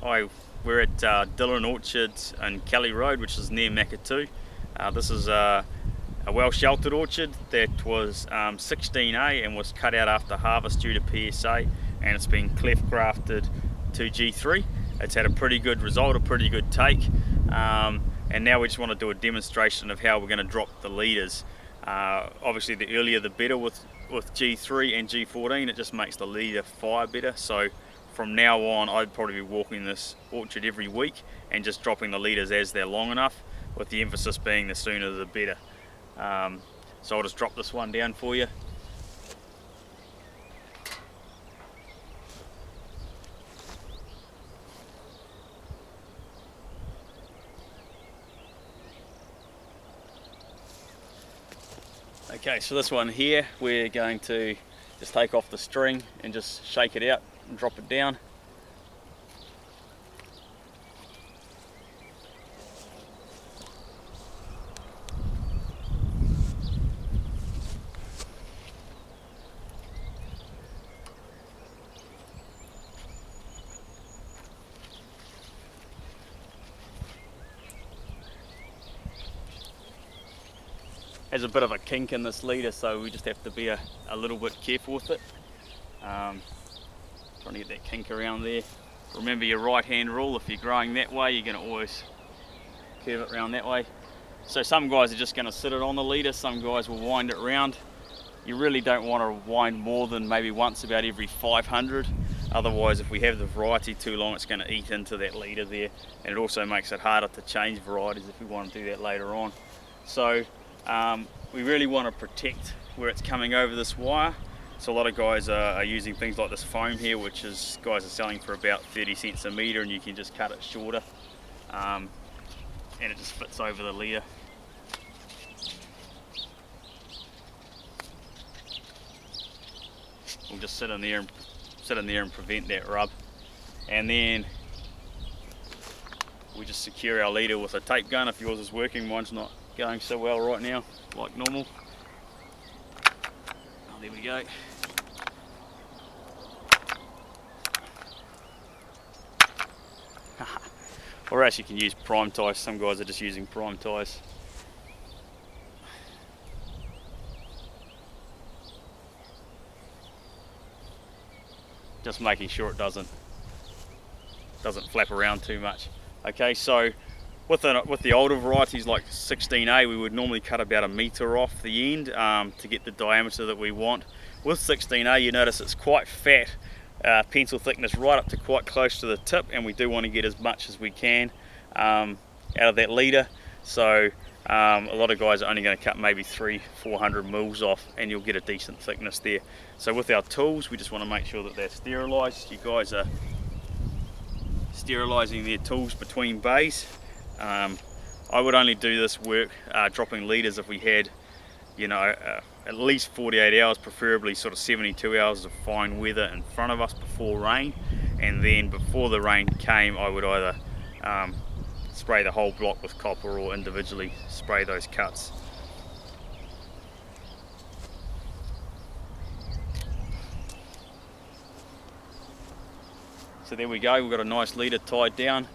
Hi, we're at Dillon Orchards and Kelly Road, which is near Makatu. This is a well-sheltered orchard that was 16A and was cut out after harvest due to PSA, and it's been cleft grafted to G3. It's had a pretty good result, a pretty good take, and now we just want to do a demonstration of how we're going to drop the leaders. Obviously the earlier the better with G3 and G14, it just makes the leader fire better. So from now on I'd probably be walking this orchard every week and just dropping the leaders as they're long enough, with the emphasis being the sooner the better. So I'll just drop this one down for you. Okay, so this one here, we're going to just take off the string and just shake it out and drop it down. Has a bit of a kink in this leader, so we just have to be a little bit careful with it. Trying to get that kink around there. Remember your right hand rule: if you're growing that way, you're going to always curve it around that way. So some guys are just going to sit it on the leader, some guys will wind it round. You really don't want to wind more than maybe once about every 500. Otherwise, if we have the variety too long, it's going to eat into that leader there, and it also makes it harder to change varieties if we want to do that later on. So we really want to protect where it's coming over this wire. So a lot of guys are using things like this foam here, which is guys are selling for about 30 cents a metre, and you can just cut it shorter, and it just fits over the leader. We'll just sit in there and prevent that rub, and then we just secure our leader with a tape gun. If yours is working, mine's not going so well right now, like normal. Oh, there we go. Or else you can use prime ties. Some guys are just using prime ties. Just making sure it doesn't flap around too much. Okay, so with the older varieties like 16A, we would normally cut about 1 metre off the end to get the diameter that we want. With 16A, you notice it's quite fat, pencil thickness right up to quite close to the tip, and we do want to get as much as we can out of that leader. So a lot of guys are only going to cut maybe 300-400 mils off, and you'll get a decent thickness there. So with our tools, we just want to make sure that they're sterilised. You guys are sterilising their tools between bays. I would only do this work dropping leaders if we had, you know, at least 48 hours, preferably sort of 72 hours of fine weather in front of us before rain. And then before the rain came, I would either spray the whole block with copper or individually spray those cuts. So there we go, we've got a nice leader tied down.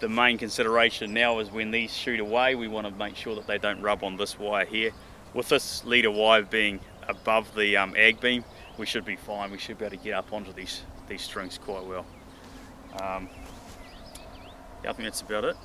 The main consideration now is when these shoot away, we want to make sure that they don't rub on this wire here. With this leader wire being above the ag beam, we should be fine. We should be able to get up onto these strings quite well. Yeah, I think that's about it.